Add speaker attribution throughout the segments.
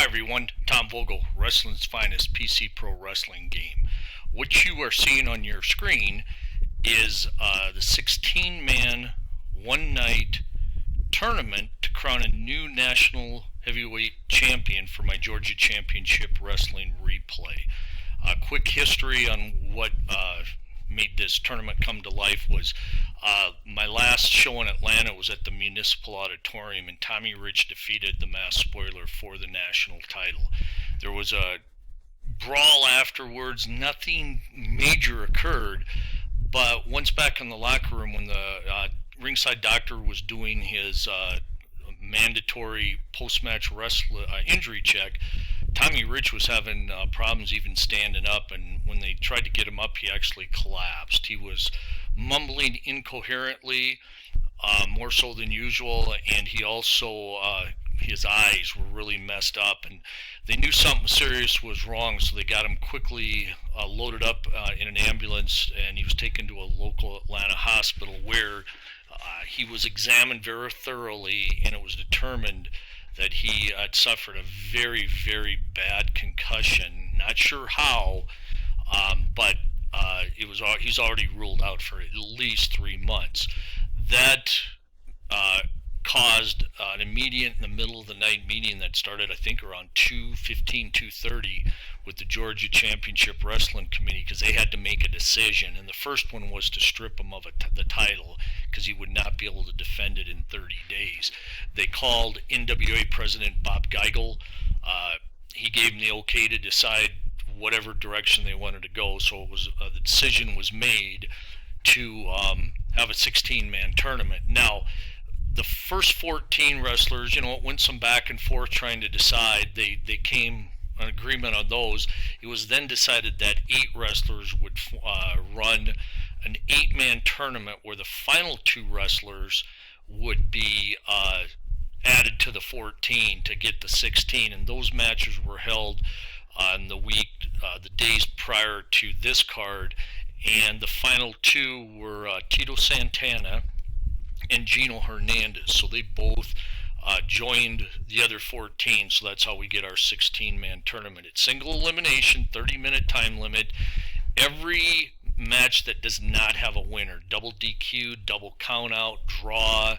Speaker 1: Hi everyone, Tom Vogel, Wrestling's finest PC Pro Wrestling game. What you are seeing on your screen is the 16-man, one-night tournament to crown a new national heavyweight champion for my Georgia Championship Wrestling replay. A quick history on what made this tournament come to life was my last show in Atlanta was at the Municipal Auditorium, and Tommy Rich defeated the Masked Spoiler for the national title. There was a brawl afterwards. Nothing major occurred, but once back in the locker room when the ringside doctor was doing his mandatory post-match injury check, Tommy Rich was having problems even standing up, and when they tried to get him up, he actually collapsed. He was mumbling incoherently, more so than usual, and he also, his eyes were really messed up, and they knew something serious was wrong, so they got him quickly loaded up in an ambulance, and he was taken to a local Atlanta hospital where he was examined very thoroughly, and it was determined that he had suffered a very, very bad concussion. Not sure how, but he's already ruled out for at least 3 months. That caused an immediate, in the middle of the night meeting that started, I think, around 2:15, 2:30 with the Georgia Championship Wrestling Committee, because they had to make a decision. And the first one was to strip him of the title because he would not be able to defend it in 30 days. They called NWA President Bob Geigel. He gave them the okay to decide whatever direction they wanted to go. So it was the decision was made to have a 16-man tournament. Now, the first 14 wrestlers, it went some back and forth trying to decide. They came an agreement on those. It was then decided that 8 wrestlers would run an 8-man tournament where the final 2 wrestlers would be added to the 14 to get the 16, and those matches were held on the days prior to this card, and the final 2 were Tito Santana and Gino Hernandez. So they both joined the other 14, so that's how we get our 16-man tournament. It's single elimination, 30-minute time limit. Every match that does not have a winner, double DQ, double count out, draw,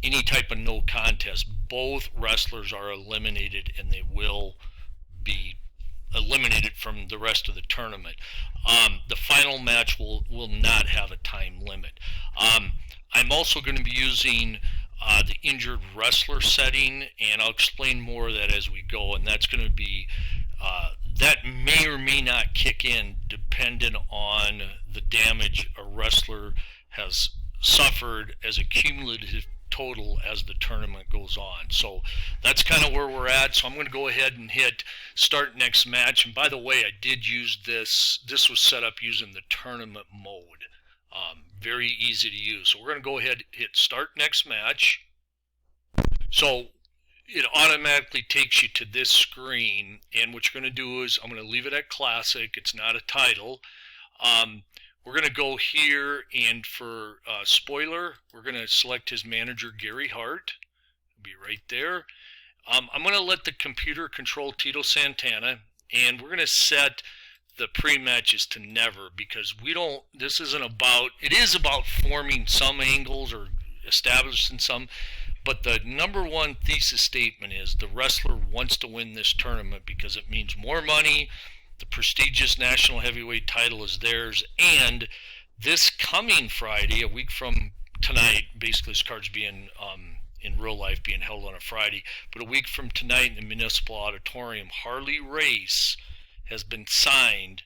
Speaker 1: any type of no contest, both wrestlers are eliminated, and they will be eliminated from the rest of the tournament. The final match will not have a time limit. I'm also going to be using the injured wrestler setting, and I'll explain more of that as we go, and that's going to be that may or may not kick in depending on the damage a wrestler has suffered as a cumulative total as the tournament goes on. So that's kind of where we're at. So I'm going to go ahead and hit start next match. And by the way, I did use this was set up using the tournament mode. Very easy to use. So we're going to go ahead and hit start next match. So it automatically takes you to this screen, and what you're going to do is I'm going to leave it at classic. It's not a title. We're going to go here, and for spoiler, we're going to select his manager, Gary Hart. It'll be right there. I'm going to let the computer control Tito Santana, and we're going to set the pre-matches to never, because it is about forming some angles or establishing some, but the number one thesis statement is the wrestler wants to win this tournament because it means more money. The prestigious national heavyweight title is theirs, and this coming Friday, a week from tonight, basically this card's being in real life being held on a Friday, but a week from tonight in the Municipal Auditorium, Harley Race has been signed.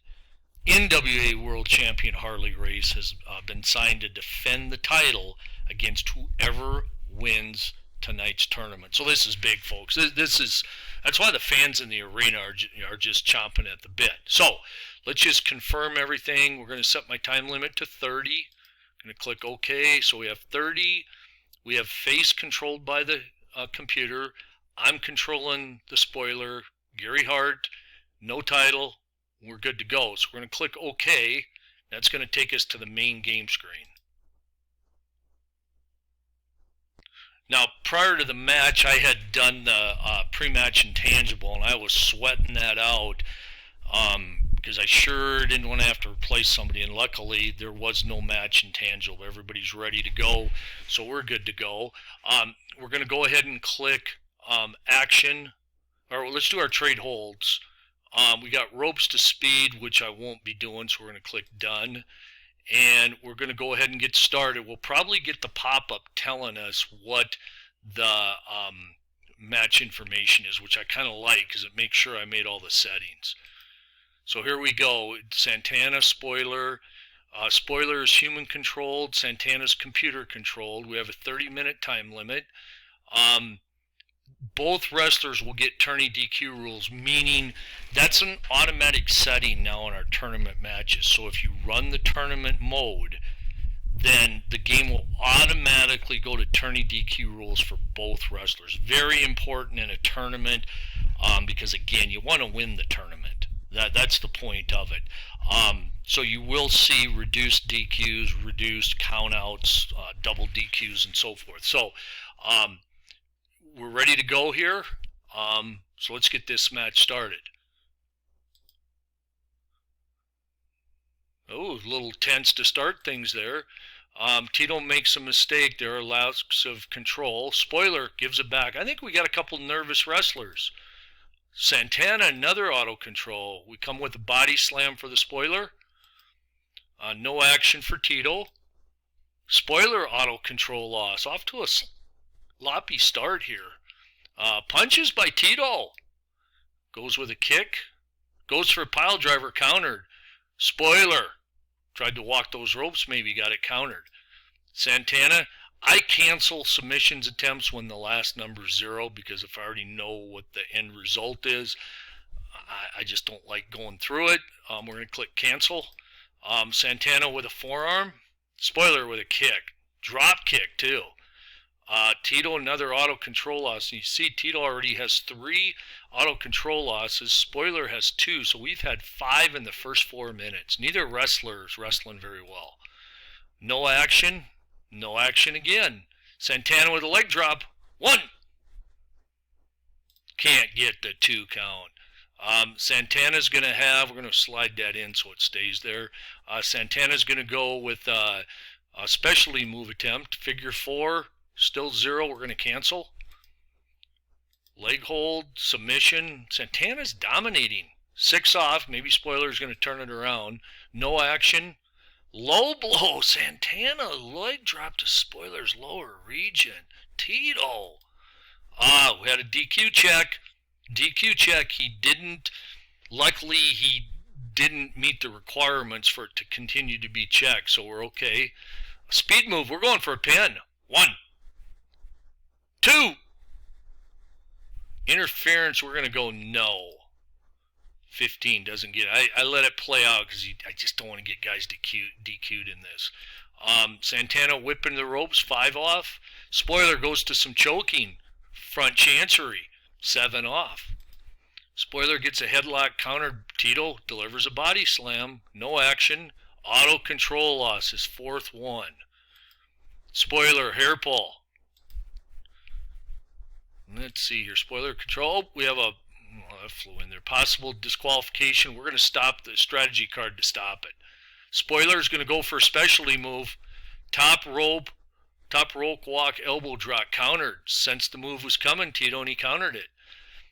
Speaker 1: NWA World Champion Harley Race has been signed to defend the title against whoever wins tonight's tournament. So this is big, folks. That's why the fans in the arena are just chomping at the bit. So let's just confirm everything. We're going to set my time limit to 30. I'm going to click OK. So we have 30. We have face controlled by the computer. I'm controlling the spoiler. Gary Hart, no title. We're good to go. So we're going to click OK. That's going to take us to the main game screen. Now, prior to the match, I had done the pre-match intangible, and I was sweating that out because I sure didn't want to have to replace somebody. And luckily, there was no match intangible. Everybody's ready to go, so we're good to go. We're going to go ahead and click action, or let's do our trade holds. We got ropes to speed, which I won't be doing, so we're going to click done. And we're going to go ahead and get started. We'll probably get the pop-up telling us what the match information is, which I kind of like because it makes sure I made all the settings. So here we go. Santana spoiler. Spoiler is human controlled. Santana's computer controlled. We have a 30-minute time limit. Both wrestlers will get tourney DQ rules, meaning that's an automatic setting now in our tournament matches. So if you run the tournament mode, then the game will automatically go to tourney DQ rules for both wrestlers. Very important in a tournament because, again, you want to win the tournament. That's the point of it. So you will see reduced DQs, reduced countouts, double DQs, and so forth. So we're ready to go here. So let's get this match started. Oh, a little tense to start things there. Tito makes a mistake there, loss of control. Spoiler gives it back. I think we got a couple nervous wrestlers. Santana, another auto control. We come with a body slam for the spoiler. No action for Tito. Spoiler auto control loss. Off to a sloppy start here. Punches by Tito. Goes with a kick. Goes for a pile driver, countered. Spoiler. Tried to walk those ropes, maybe got it countered. Santana, I cancel submissions attempts when the last number's 0 because if I already know what the end result is, I just don't like going through it. We're going to click cancel. Santana with a forearm. Spoiler with a kick. Drop kick too. Tito, another auto control loss. And you see Tito already has 3 auto control losses. Spoiler has 2. So we've had 5 in the first 4 minutes. Neither wrestler is wrestling very well. No action. No action again. Santana with a leg drop. 1. Can't get the 2 count. Santana's going to have, we're going to slide that in so it stays there. Santana's going to go with a specialty move attempt. Figure 4. Still 0, we're going to cancel. Leg hold, submission. Santana's dominating. 6 off, maybe Spoiler's going to turn it around. No action. Low blow, Santana, leg drop to Spoiler's lower region. Tito. We had a DQ check. DQ check, luckily he didn't meet the requirements for it to continue to be checked, so we're okay. Speed move, we're going for a pin. 1. 2. Interference, we're going to go no. 15 doesn't get it. I let it play out because I just don't want to get guys DQ'd in this. Santana whipping the ropes, 5 off. Spoiler goes to some choking. Front chancery, 7 off. Spoiler gets a headlock countered. Tito delivers a body slam. No action. Auto control loss, his 4th one. Spoiler hair pull. Let's see here. Spoiler control. We have that flew in there. Possible disqualification. We're going to stop the strategy card to stop it. Spoiler is going to go for a specialty move. Top rope walk, elbow drop. Countered. Sensed the move was coming, Tito, and he countered it.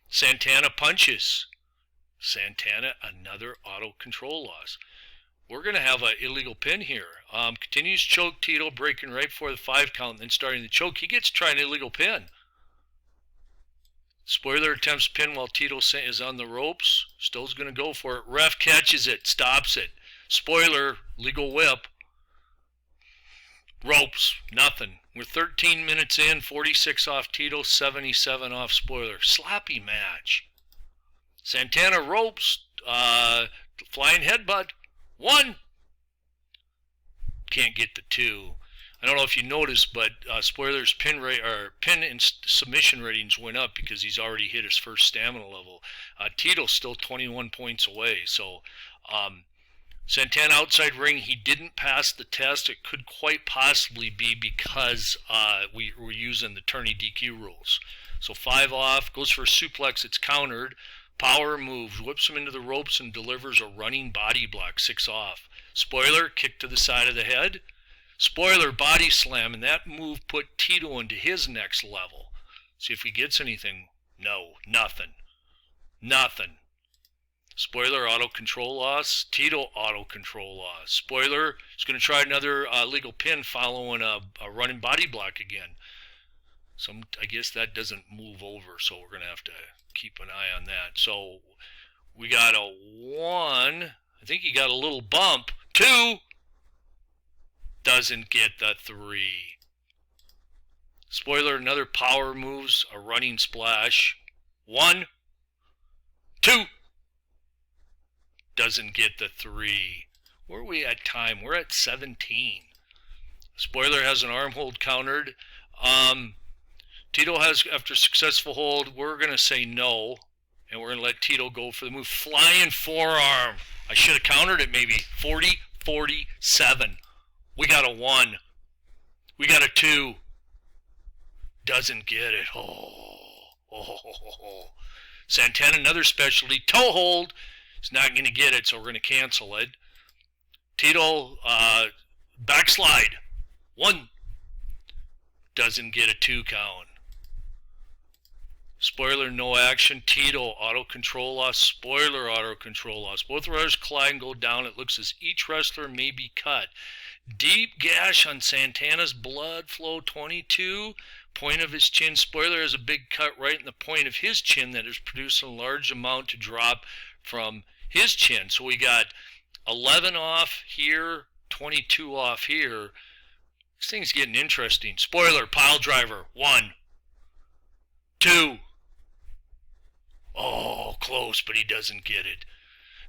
Speaker 1: Santana punches. Santana, another auto control loss. We're going to have an illegal pin here. Continues choke Tito, breaking right before the 5 count, then starting the choke. He gets tried an illegal pin. Spoiler attempts pin while Tito is on the ropes. Still's going to go for it. Ref catches it, stops it. Spoiler, legal whip. Ropes, nothing. We're 13 minutes in, 46 off Tito, 77 off Spoiler. Sloppy match. Santana ropes, flying headbutt. 1. Can't get the 2. I don't know if you noticed, but Spoiler's pin and submission ratings went up because he's already hit his first stamina level. Tito's still 21 points away, so Santana outside ring, he didn't pass the test. It could quite possibly be because we were using the tourney DQ rules. So 5 off, goes for a suplex, it's countered. Power moves, whips him into the ropes and delivers a running body block, 6 off. Spoiler, kick to the side of the head. Spoiler, body slam, and that move put Tito into his next level. See if he gets anything. No, nothing. Nothing. Spoiler, auto control loss. Tito, auto control loss. Spoiler, he's going to try another legal pin following a running body block again. I guess that doesn't move over, so we're going to have to keep an eye on that. So we got a 1. I think he got a little bump. 2. Doesn't get the 3. Spoiler, another power moves, a running splash. 1. 2. Doesn't get the 3. Where are we at time? We're at 17. Spoiler has an arm hold countered. Tito has, after successful hold, we're going to say no. And we're going to let Tito go for the move. Flying forearm. I should have countered it maybe. 40, 47. We got a 1. We got a 2. Doesn't get it. Oh. Santana, another specialty. Toe hold. He's not going to get it, so we're going to cancel it. Tito, backslide. 1. Doesn't get a 2 count. Spoiler, no action. Tito, auto control loss. Spoiler, auto control loss. Both wrestlers collide and go down. It looks as each wrestler may be cut. Deep gash on Santana's blood flow, 22. Point of his chin. Spoiler has a big cut right in the point of his chin that has produced a large amount to drop from his chin. So we got 11 off here, 22 off here. This thing's getting interesting. Spoiler, pile driver. 1. 2. Oh, close, but he doesn't get it.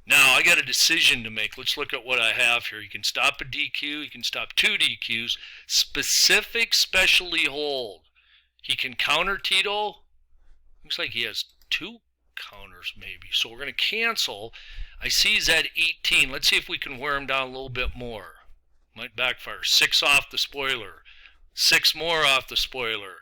Speaker 1: Now, I got a decision to make. Let's look at what I have here. You can stop a DQ. You can stop 2 DQs. Specific specialty hold. He can counter Tito. Looks like he has 2 counters maybe. So we're going to cancel. I see he's at 18. Let's see if we can wear him down a little bit more. Might backfire. 6 off the spoiler. 6 more off the spoiler.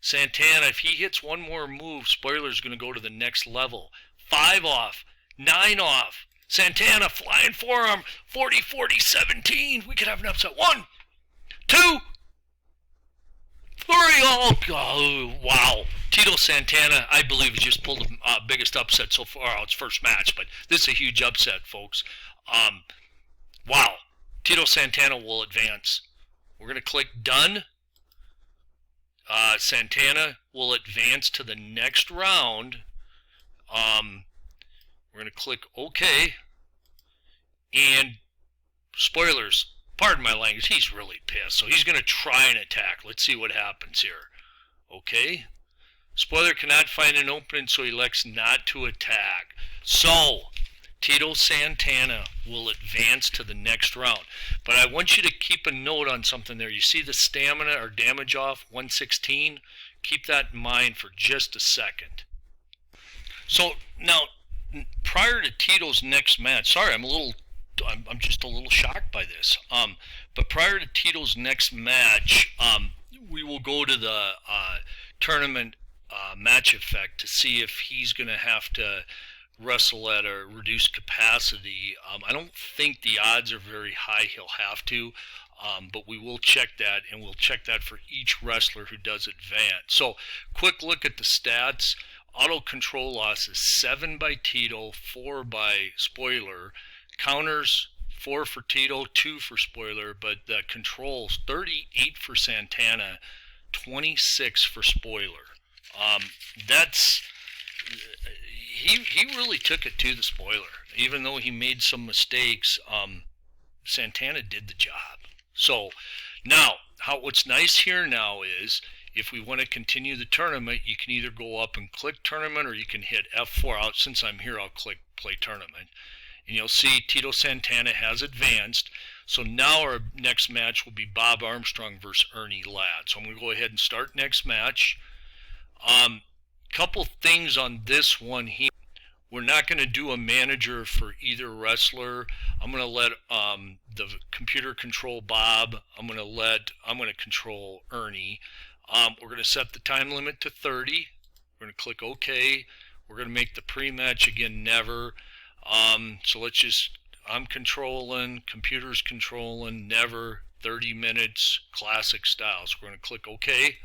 Speaker 1: Santana, if he hits 1 more move, spoiler's going to go to the next level. 5 off. 9 off. Santana, flying forearm. 40, 40, 17. We could have an upset. 1, 2, 3. Oh, wow. Tito Santana, I believe, has just pulled the biggest upset so far. It's first match, but this is a huge upset, folks. Wow. Tito Santana will advance. We're going to click done. Santana will advance to the next round. We're going to click OK. And spoilers, pardon my language, he's really pissed. So he's going to try an attack. Let's see what happens here. Okay. Spoiler cannot find an opening, so he elects not to attack. So Tito Santana will advance to the next round. But I want you to keep a note on something there. You see the stamina or damage off, 116? Keep that in mind for just a second. So now, prior to Tito's next match, sorry, I'm just a little shocked by this. But prior to Tito's next match, we will go to the tournament match effect to see if he's going to have to wrestle at a reduced capacity. I don't think the odds are very high he'll have to, but we will check that, and we'll check that for each wrestler who does advance. So quick look at the stats. Auto control loss is 7 by Tito, 4 by Spoiler. Counters, 4 for Tito, 2 for Spoiler, but the controls, 38 for Santana, 26 for Spoiler. He really took it to the Spoiler. Even though he made some mistakes, Santana did the job. So now, what's nice here now is, if we want to continue the tournament, you can either go up and click tournament, or you can hit F4 Since I'm here, I'll click play tournament. And you'll see Tito Santana has advanced. So now our next match will be Bob Armstrong versus Ernie Ladd. So I'm going to go ahead and start next match. Couple things on this one here. We're not going to do a manager for either wrestler. I'm going to let the computer control Bob. I'm going to control Ernie. We're going to set the time limit to 30. We're going to click OK. We're going to make the pre-match again never. So let's just, I'm controlling, computer's controlling, never, 30 minutes, classic style. So we're going to click OK.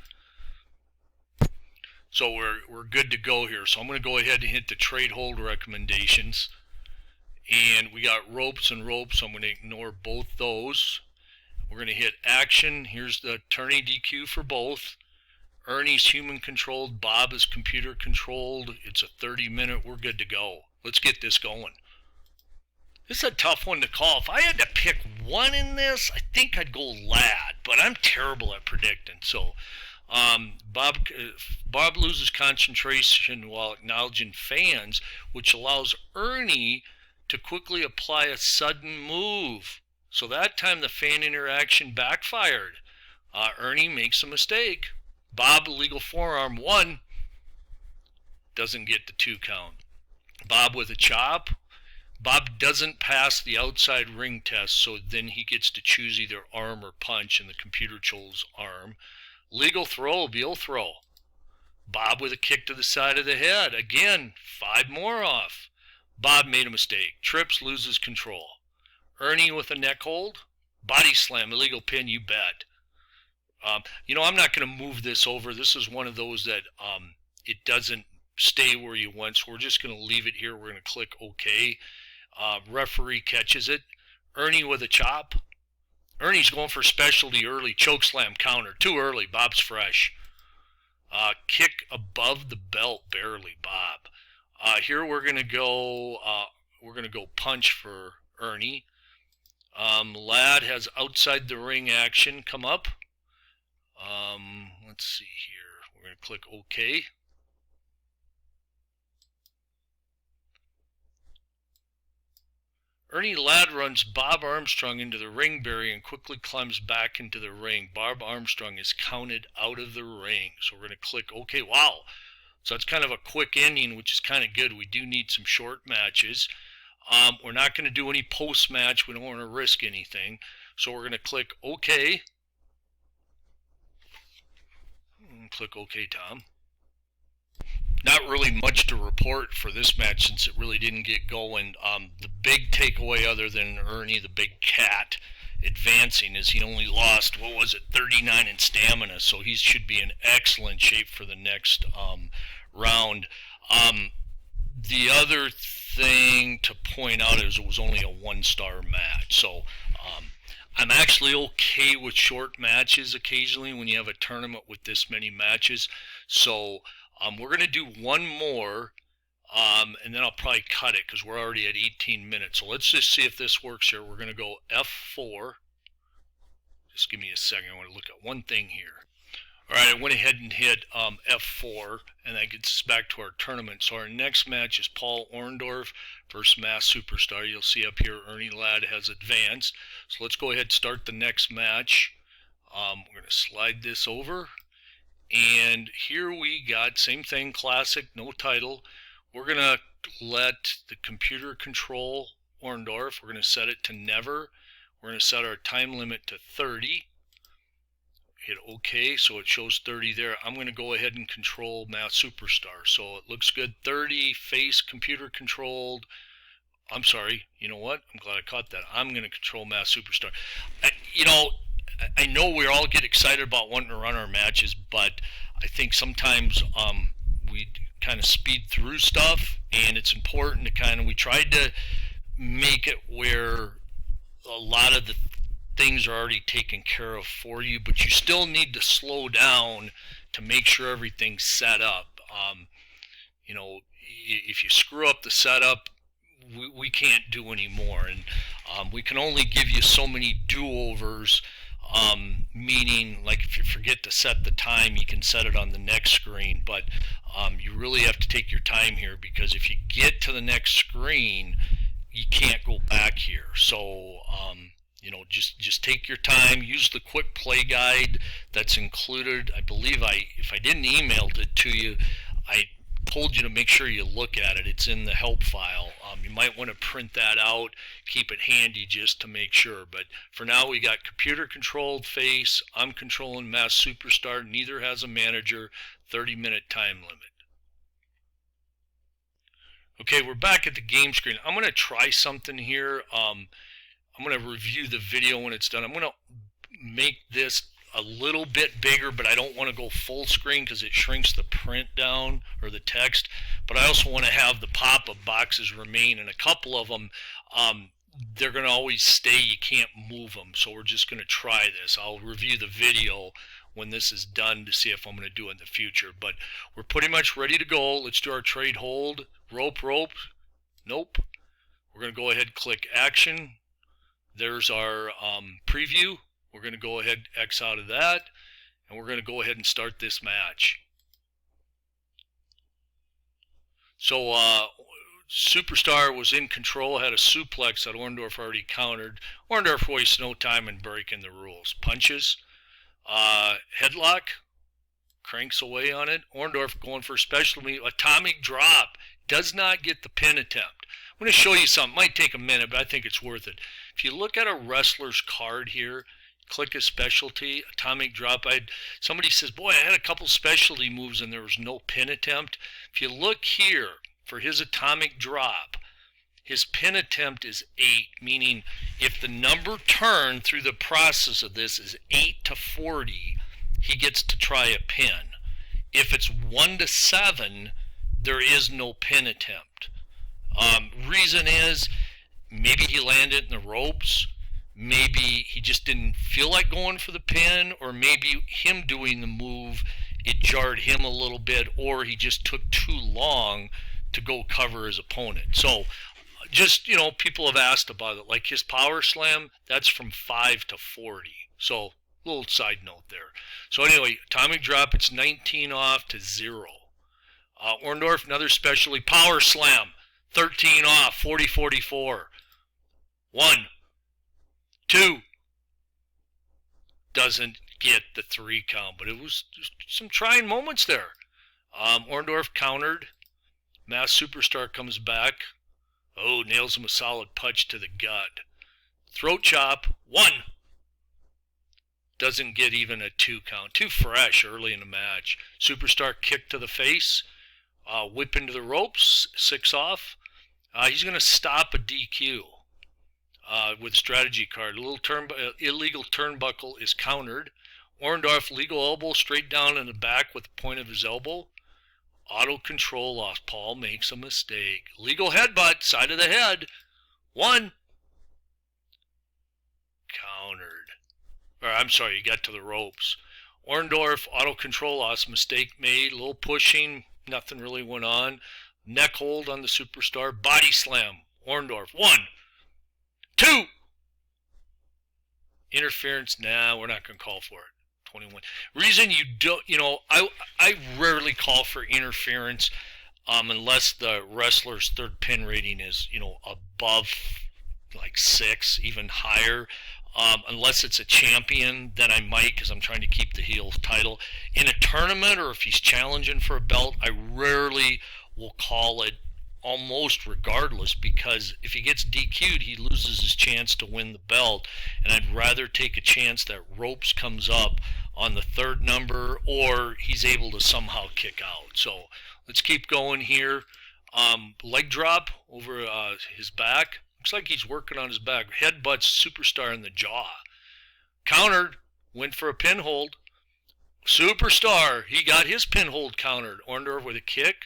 Speaker 1: So we're good to go here. So I'm going to go ahead and hit the trade hold recommendations. And we got ropes and ropes. So I'm going to ignore both those. We're going to hit action. Here's the tourney DQ for both. Ernie's human controlled. Bob is computer controlled. It's a 30-minute. We're good to go. Let's get this going. This is a tough one to call. If I had to pick one in this, I think I'd go Ladd, but I'm terrible at predicting. So Bob loses concentration while acknowledging fans, which allows Ernie to quickly apply a sudden move. So that time the fan interaction backfired. Ernie makes a mistake. Bob, illegal forearm, 1. Doesn't get the 2 count. Bob with a chop. Bob doesn't pass the outside ring test, so then he gets to choose either arm or punch, and the computer chose arm. Legal throw, Beal throw. Bob with a kick to the side of the head. Again, 5 more off. Bob made a mistake. Trips, loses control. Ernie with a neck hold. Body slam, illegal pin, you bet. I'm not going to move this over. This is one of those that it doesn't stay where you want, so we're just going to leave it here. We're going to click OK. Referee catches it. Ernie with a chop. Ernie's going for specialty early. Choke slam counter. Too early. Bob's fresh. Kick above the belt, barely. Bob. Here we're going to go. Punch for Ernie. Ladd has outside the ring action come up. Let's see here. We're going to click OK. Ernie Ladd runs Bob Armstrong into the ring barrier and quickly climbs back into the ring. Bob Armstrong is counted out of the ring. So we're going to click OK. Wow. So that's kind of a quick ending, which is kind of good. We do need some short matches. We're not going to do any post-match. We don't want to risk anything. So we're going to click OK. Click OK, Tom. Not really much to report for this match since it really didn't get going. The big takeaway, other than Ernie, the big cat, advancing, is he only lost, 39 in stamina, so he should be in excellent shape for the next round. The other thing to point out is it was only a 1-star match, so I'm actually okay with short matches occasionally when you have a tournament with this many matches. So we're going to do one more, and then I'll probably cut it because we're already at 18 minutes. So let's just see if this works here. We're going to go F4. Just give me a second. I want to look at one thing here. All right, I went ahead and hit F4, and that gets us back to our tournament. So our next match is Paul Orndorff versus Mass Superstar. You'll see up here Ernie Ladd has advanced. So let's go ahead and start the next match. We're going to slide this over. And here we got, same thing, classic, no title. We're going to let the computer control Orndorff. We're going to set it to never. We're going to set our time limit to 30. Hit OK, so it shows 30 there. I'm going to go ahead and control Mass Superstar. So it looks good. 30, face, computer controlled. I'm sorry, you know what? I'm glad I caught that. I'm going to control Mass Superstar. I know we all get excited about wanting to run our matches, but I think sometimes we kind of speed through stuff, and it's important to we tried to make it where a lot of the things are already taken care of for you, but you still need to slow down to make sure everything's set up. If you screw up the setup, we can't do anymore, and we can only give you so many do-overs. Meaning, like, if you forget to set the time, you can set it on the next screen, but you really have to take your time here, because if you get to the next screen, you can't go back here. So just take your time. Use the quick play guide that's included. I believe if I didn't email it to you, I told you to make sure you look at it. It's in the help file. You might want to print that out, keep it handy just to make sure. But for now, we got computer controlled face. I'm controlling Mass Superstar. Neither has a manager. 30-minute time limit. Okay, we're back at the game screen. I'm going to try something here. I'm going to review the video when it's done. I'm going to make this a little bit bigger, but I don't want to go full screen because it shrinks the print down or the text. But I also want to have the pop-up boxes remain, and a couple of them, they're going to always stay. You can't move them. So we're just going to try this. I'll review the video when this is done to see if I'm going to do it in the future. But we're pretty much ready to go. Let's do our trade hold. Rope. Nope. We're going to go ahead and click action. There's our preview. We're going to go ahead and X out of that, and we're going to go ahead and start this match. So Superstar was in control, had a suplex that Orndorff already countered. Orndorff wastes no time in breaking the rules. Punches, headlock, cranks away on it. Orndorff going for a special atomic drop. Does not get the pin attempt. I'm going to show you something. Might take a minute, but I think it's worth it. If you look at a wrestler's card here, click a specialty, atomic drop. Somebody says, boy, I had a couple specialty moves and there was no pin attempt. If you look here for his atomic drop, his pin attempt is 8, meaning if the number turned through the process of this is 8 to 40, he gets to try a pin. If it's 1 to 7, there is no pin attempt. Reason is maybe he landed in the ropes, maybe he just didn't feel like going for the pin, or maybe him doing the move, it jarred him a little bit, or he just took too long to go cover his opponent. So just, people have asked about it, like his power slam, that's from 5 to 40. So little side note there. So anyway, atomic drop, it's 19 off to 0. Orndorff, another specialty, power slam, 13 off, 40-44. 1, 2, doesn't get the 3 count, but it was just some trying moments there. Orndorff countered. Mass Superstar comes back. Oh, nails him a solid punch to the gut. Throat chop, 1. Doesn't get even a 2 count. Too fresh early in the match. Superstar kick to the face. Whip into the ropes, 6 off. He's going to stop a DQ. With strategy card. A little illegal turnbuckle is countered. Orndorff legal elbow straight down in the back with the point of his elbow. Auto control loss. Paul makes a mistake. Legal headbutt, side of the head. 1. Countered. I'm sorry, you got to the ropes. Orndorff, auto control loss, mistake made. A little pushing, nothing really went on. Neck hold on the Superstar. Body slam. Orndorff, 1. 2. Interference, nah, we're not going to call for it. 21. Reason you don't, I rarely call for interference unless the wrestler's third pin rating is, above like 6, even higher. Unless it's a champion, then I might, because I'm trying to keep the heel title. In a tournament, or if he's challenging for a belt, I rarely will call it almost regardless, because if he gets DQ'd, he loses his chance to win the belt, and I'd rather take a chance that ropes comes up on the 3rd number, or he's able to somehow kick out. So let's keep going here. Leg drop over his back. Looks like he's working on his back. Headbutts Superstar in the jaw. Countered. Went for a pinhold. Superstar. He got his pinhold countered. Orndorff with a kick.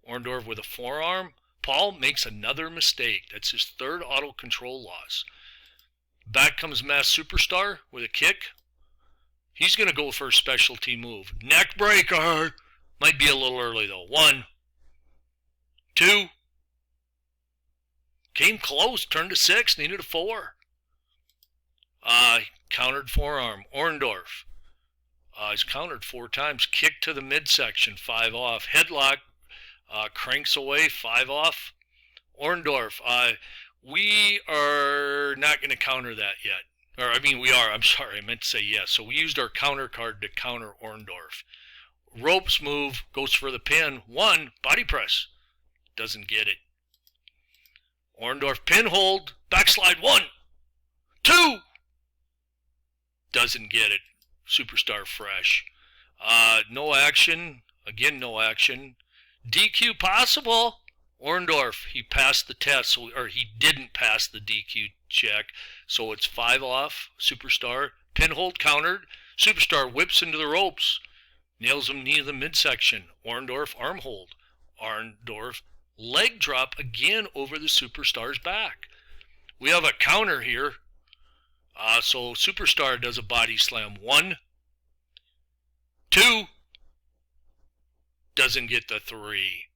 Speaker 1: Orndorff with a forearm. Paul makes another mistake. That's his 3rd auto control loss. Back comes Mass Superstar with a kick. He's going to go for a specialty move. Neck breaker. Might be a little early though. 1, 2. Came close, turned to 6, needed a 4. Countered forearm. Orndorff. He's countered 4 times. Kick to the midsection, 5 off. Headlock, cranks away, 5 off. Orndorff. We are not going to counter that yet. We are. I'm sorry, I meant to say yes. So we used our counter card to counter Orndorff. ropes move, goes for the pin. 1, body press. Doesn't get it. Orndorff pin hold, backslide. 1, 2. Doesn't get it. Superstar fresh. No action. Again, no action. DQ possible. Orndorff, he passed the test, or he didn't pass the DQ check, so it's 5 off. Superstar, pin hold countered. Superstar whips into the ropes, nails him knee to the midsection. Orndorff arm hold. Orndorff leg drop again over the Superstar's back. We have a counter here, so Superstar does a body slam. 1, 2, doesn't get the 3.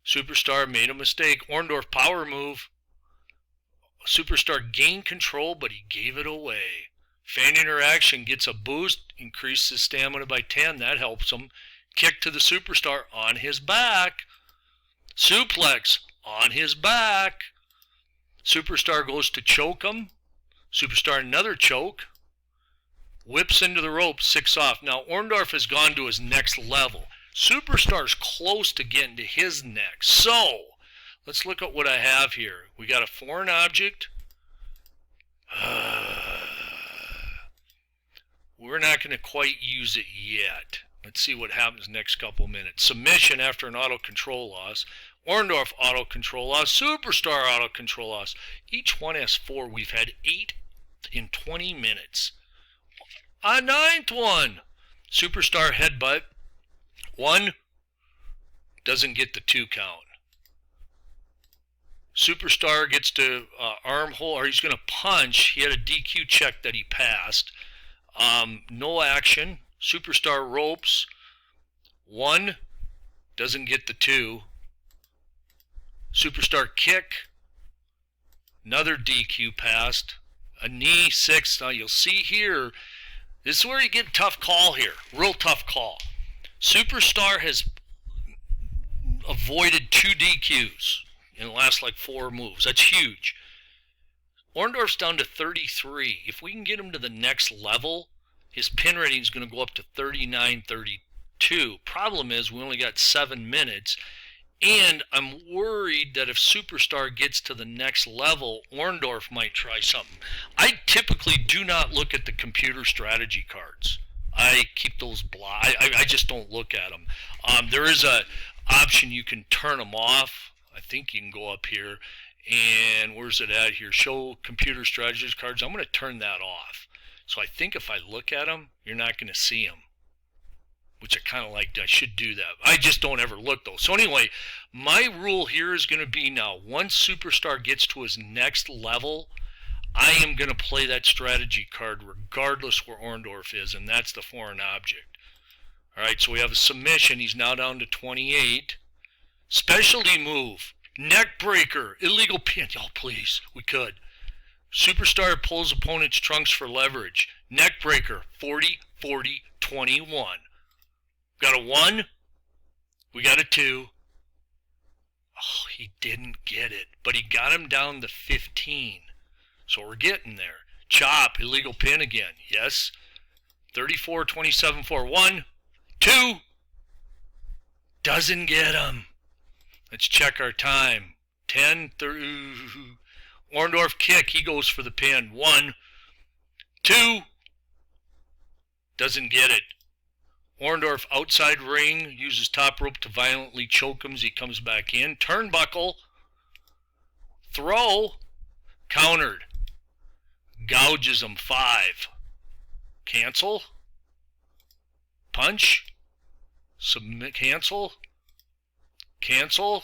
Speaker 1: Superstar made a mistake. Orndorff power move. Superstar gained control, but he gave it away. Fan interaction gets a boost, increases stamina by 10. That helps him. Kick to the Superstar on his back. Suplex on his back. Superstar goes to choke him. Superstar another choke. Whips into the ropes, 6 off. Now Orndorff has gone to his next level. Superstar's close to getting to his next. So, let's look at what I have here. We got a foreign object. We're not going to quite use it yet. Let's see what happens next couple minutes. Submission after an auto control loss. Orndorff auto control loss. Superstar auto control loss. Each one has 4. We've had 8 in 20 minutes. A 9th one. Superstar headbutt. 1, doesn't get the 2 count. Superstar gets to arm hold, or he's going to punch. He had a DQ check that he passed. No action. Superstar ropes. 1, doesn't get the 2. Superstar kick. Another DQ passed. A knee, 6. Now you'll see here, this is where you get a tough call here. Real tough call. Superstar has avoided 2 DQs in the last like 4 moves. That's huge. Orndorff's down to 33. If we can get him to the next level, his pin rating is going to go up to 39-32. Problem is, we only got 7 minutes, and I'm worried that if Superstar gets to the next level, Orndorff might try something. I typically do not look at the computer strategy cards. I keep those blind. I just don't look at them. There is a option you can turn them off. I think you can go up here, and where's it at here? Show computer strategies cards. I'm going to turn that off. So I think if I look at them, you're not going to see them, which I kind of like. I should do that. I just don't ever look though. So anyway, my rule here is going to be now, once Superstar gets to his next level, I am going to play that strategy card regardless where Orndorff is, and that's the foreign object. All right, so we have a submission. He's now down to 28. Specialty move, neck breaker, illegal pin. Oh, please, we could. Superstar pulls opponent's trunks for leverage. Neck breaker, 40, 40, 21. Got a 1. We got a 2. Oh, he didn't get it, but he got him down to 15. So we're getting there. Chop, illegal pin again. Yes. 34, 27, 4. 1, 2. Doesn't get him. Let's check our time. 10, 30. Orndorff kick. He goes for the pin. 1, 2. Doesn't get it. Orndorff outside ring. Uses top rope to violently choke him as he comes back in. Turnbuckle. Throw. Countered. Gouges him. 5. Cancel. Punch. Submit. Cancel. Cancel.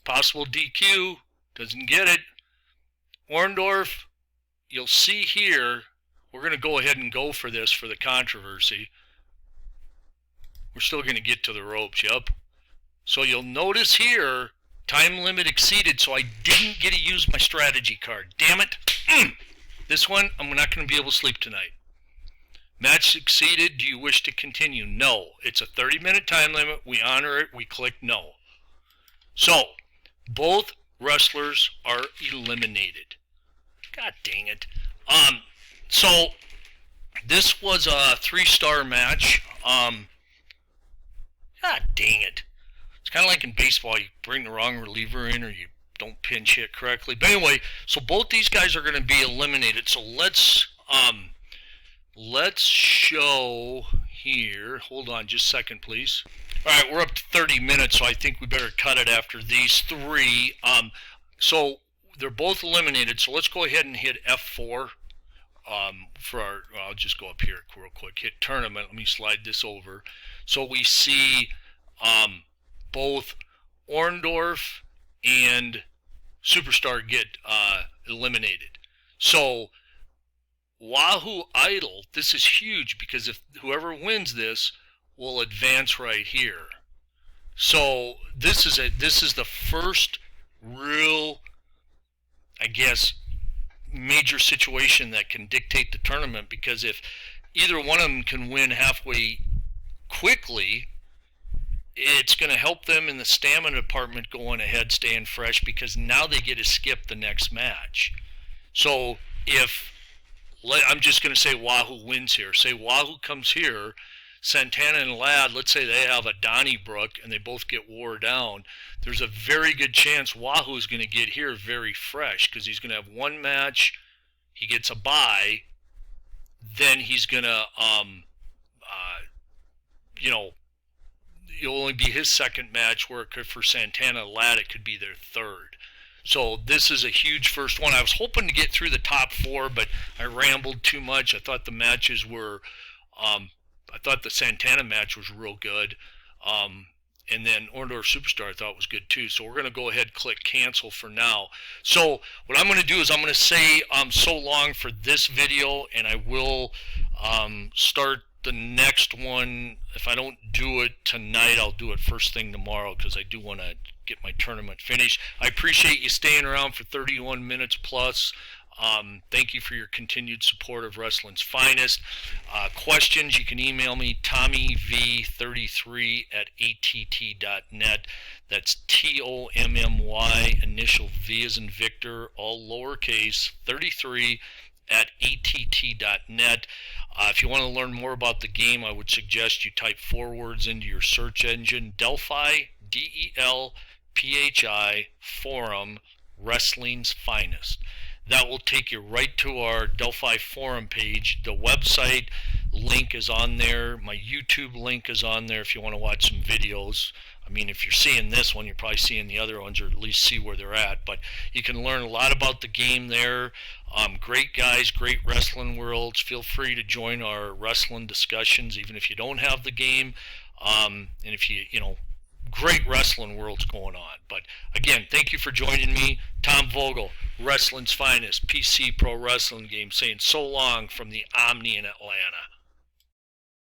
Speaker 1: Possible DQ. Doesn't get it. Orndorff, you'll see here, we're going to go ahead and go for this for the controversy. We're still going to get to the ropes, yep. So you'll notice here, time limit exceeded, so I didn't get to use my strategy card. Damn it. This one, I'm not going to be able to sleep tonight. Match succeeded. Do you wish to continue? No. It's a 30-minute time limit. We honor it. We click no. So, both wrestlers are eliminated. God dang it. So, This was a 3-star match. God dang it. It's kind of like in baseball. You bring the wrong reliever in or you don't pinch hit correctly. But anyway, so both these guys are going to be eliminated. So let's show here. Hold on just a second, please. All right, we're up to 30 minutes, so I think we better cut it after these three. So they're both eliminated. So let's go ahead and hit F4 for our. I'll just go up here real quick. Hit tournament. Let me slide this over. So we see both Orndorff and Superstar get eliminated. So Wahoo Idol, this is huge because if whoever wins this will advance right here. So this is the first real, I guess, major situation that can dictate the tournament, because if either one of them can win halfway quickly, it's going to help them in the stamina department going ahead, staying fresh, because now they get to skip the next match. So if, I'm just going to say Wahoo wins here. Say Wahoo comes here, Santana and Ladd, let's say they have a Donnybrook and they both get wore down. There's a very good chance Wahoo is going to get here very fresh, because he's going to have one match, he gets a bye, then he's going to, it'll only be his second match, where it could, for Santana and Ladd, it could be their third. So this is a huge first one. I was hoping to get through the top four, but I rambled too much. I thought the matches were, I thought the Santana match was real good. And then Orndorff Superstar I thought was good too. So we're going to go ahead and click cancel for now. So what I'm going to do is I'm going to say so long for this video, and I will start the next one. If I don't do it tonight, I'll do it first thing tomorrow, because I do want to get my tournament finished. I appreciate you staying around for 31 minutes plus. Thank you for your continued support of Wrestling's Finest. Questions, you can email me, TommyV33@att.net. That's TOMMY, initial V as in Victor, all lowercase, 33@att.net. If you want to learn more about the game, I would suggest you type 4 words into your search engine: Delphi, DELPHI, Forum, Wrestling's Finest. That will take you right to our Delphi forum page. The website link is on there. My YouTube link is on there if you want to watch some videos. I mean, if you're seeing this one, you're probably seeing the other ones, or at least see where they're at. But you can learn a lot about the game there. Great guys, great wrestling worlds. Feel free to join our wrestling discussions, even if you don't have the game. And if great wrestling worlds going on. But again, thank you for joining me. Tom Vogel, Wrestling's Finest, PC Pro Wrestling Game, saying so long from the Omni in Atlanta.